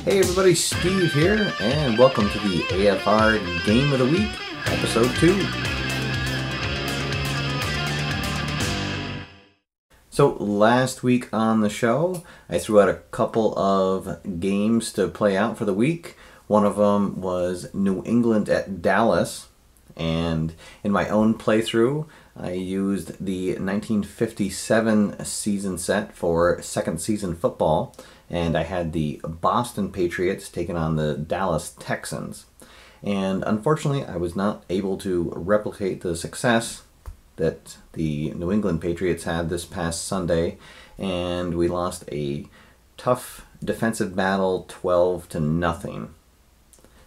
Hey everybody, Steve here, and welcome to the AFR Game of the Week, Episode 2. So last week on the show, I threw out a couple of games to play out for the week. One of them was New England at Dallas, and in my own playthrough, I used the 1957 season set for second season football, and I had the Boston Patriots taking on the Dallas Texans. And unfortunately, I was not able to replicate the success that the New England Patriots had this past Sunday, and we lost a tough defensive battle 12-0.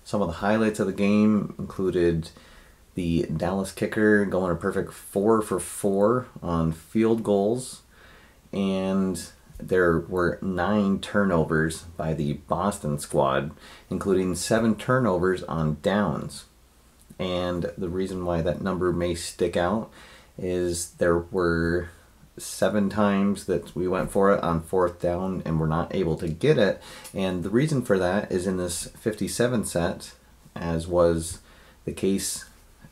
Some of the highlights of the game included the Dallas kicker going a perfect 4 for 4 on field goals, and there were 9 turnovers by the Boston squad, including 7 turnovers on downs. And the reason why that number may stick out is there were 7 times that we went for it on 4th down and were not able to get it. And the reason for that is in this 57 set, as was the case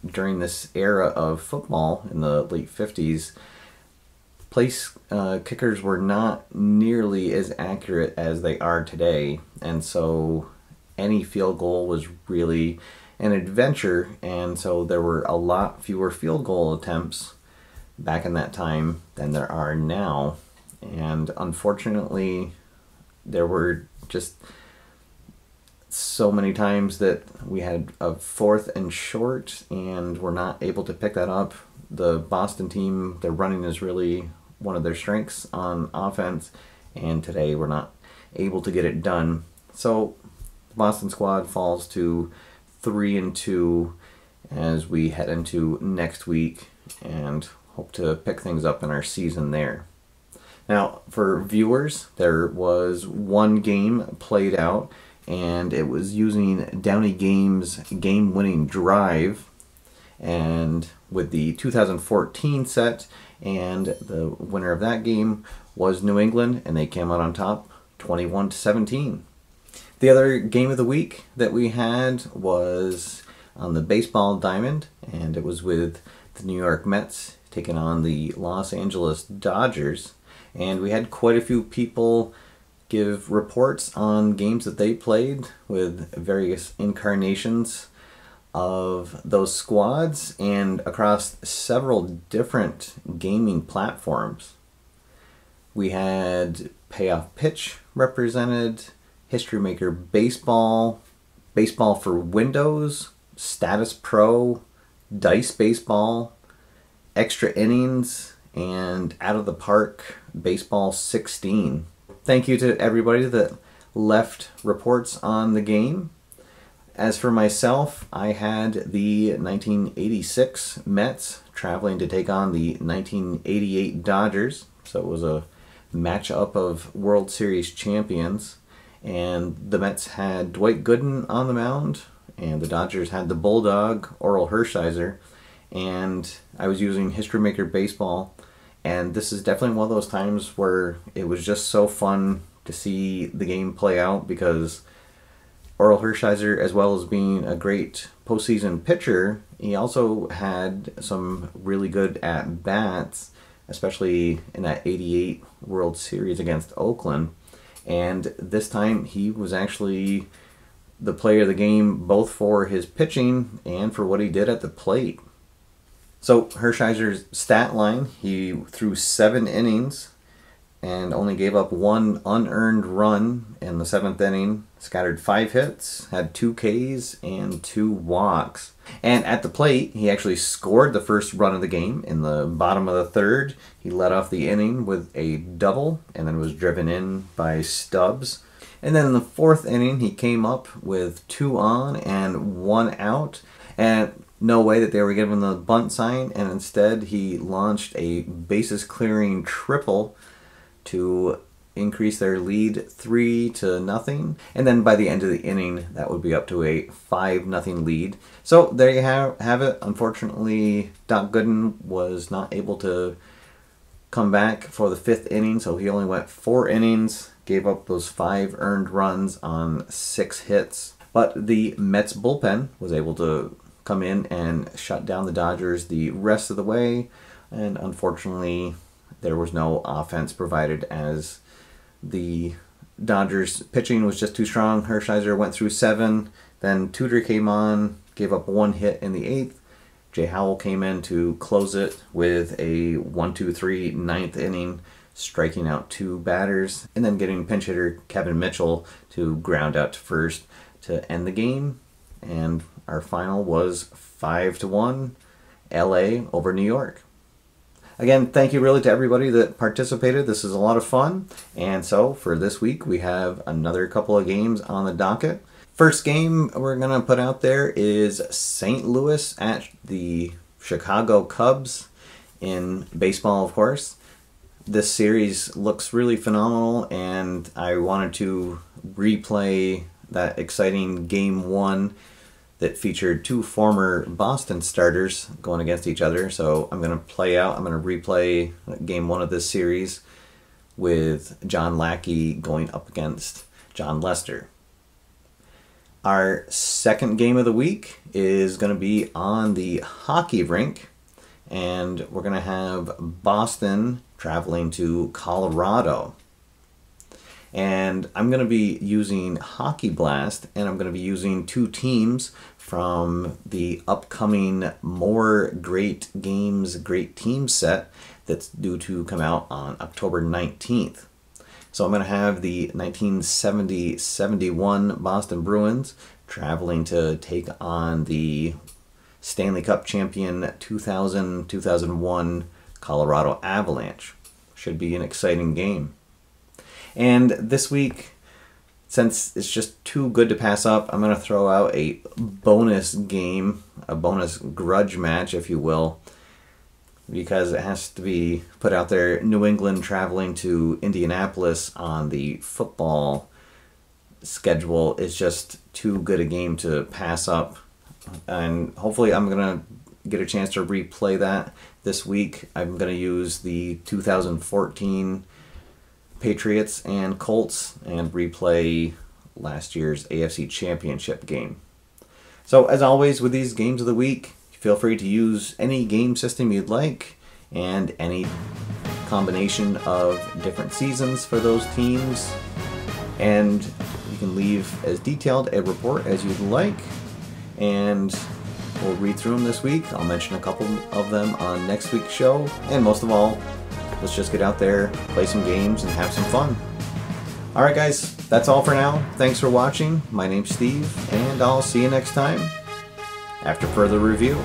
during this era of football in the late 50s, place kickers were not nearly as accurate as they are today, and so any field goal was really an adventure, and so there were a lot fewer field goal attempts back in that time than there are now. And unfortunately, there were just so many times that we had a 4th and short and were not able to pick that up. The Boston team, their running is really one of their strengths on offense, and today we're not able to get it done. So the Boston squad falls to 3-2 as we head into next week and hope to pick things up in our season there. Now, for viewers, there was one game played out, and it was using Downey Games' game-winning drive, and with the 2014 set, and the winner of that game was New England, and they came out on top 21-17. The other game of the week that we had was on the baseball diamond, and it was with the New York Mets taking on the Los Angeles Dodgers, and we had quite a few people give reports on games that they played with various incarnations of those squads and across several different gaming platforms. We had Payoff Pitch represented, History Maker Baseball, Baseball for Windows, Status Pro, Dice Baseball, Extra Innings, and Out of the Park Baseball 16. Thank you to everybody that left reports on the game. As for myself, I had the 1986 Mets traveling to take on the 1988 Dodgers. So it was a matchup of World Series champions. And the Mets had Dwight Gooden on the mound, and the Dodgers had the Bulldog, Orel Hershiser. And I was using History Maker Baseball. And this is definitely one of those times where it was just so fun to see the game play out, because Orel Hershiser, as well as being a great postseason pitcher, he also had some really good at-bats, especially in that 88 World Series against Oakland. And this time he was actually the player of the game, both for his pitching and for what he did at the plate. So Hershiser's stat line, he threw 7 innings and only gave up 1 unearned run in the 7th inning, scattered 5 hits, had 2 Ks, and 2 walks. And at the plate, he actually scored the first run of the game in the bottom of the 3rd. He led off the inning with a double, and then was driven in by Stubbs. And then in the 4th inning, he came up with 2 on and 1 out. And no way that they were given the bunt sign, and instead he launched a bases clearing triple to increase their lead 3-0, and then by the end of the inning that would be up to a 5-0 lead. So there you have it. Unfortunately, Doc Gooden was not able to come back for the 5th inning, so he only went 4 innings gave up those 5 earned runs on 6 hits. But the Mets bullpen was able to come in and shut down the Dodgers the rest of the way, and unfortunately there was no offense provided as the Dodgers pitching was just too strong. Hershiser went through 7, then Tudor came on, gave up 1 hit in the 8th. Jay Howell came in to close it with a 1-2-3 9th inning, striking out 2 batters, and then getting pinch hitter Kevin Mitchell to ground out to first to end the game. And our final was 5-1 LA over New York. Again, thank you really to everybody that participated. This is a lot of fun. And so for this week, we have another couple of games on the docket. First game we're going to put out there is St. Louis at the Chicago Cubs in baseball, of course. This series looks really phenomenal, and I wanted to replay that exciting Game 1 that featured 2 former Boston starters going against each other. So I'm going to replay Game 1 of this series with John Lackey going up against John Lester. Our second game of the week is going to be on the hockey rink, and we're going to have Boston traveling to Colorado. And I'm going to be using Hockey Blast, and I'm going to be using 2 teams from the upcoming More Great Games, Great Teams set that's due to come out on October 19th. So I'm going to have the 1970-71 Boston Bruins traveling to take on the Stanley Cup champion 2000-2001 Colorado Avalanche. Should be an exciting game. And this week, since it's just too good to pass up, I'm going to throw out a bonus game, a bonus grudge match, if you will, because it has to be put out there. New England traveling to Indianapolis on the football schedule is just too good a game to pass up. And hopefully I'm going to get a chance to replay that this week. I'm going to use the 2014 Patriots and Colts and replay last year's AFC Championship game. So as always with these games of the week, feel free to use any game system you'd like and any combination of different seasons for those teams, and you can leave as detailed a report as you'd like, and we'll read through them this week. I'll mention a couple of them on next week's show, and most of all, let's just get out there, play some games, and have some fun. Alright guys, that's all for now. Thanks for watching. My name's Steve, and I'll see you next time after further review.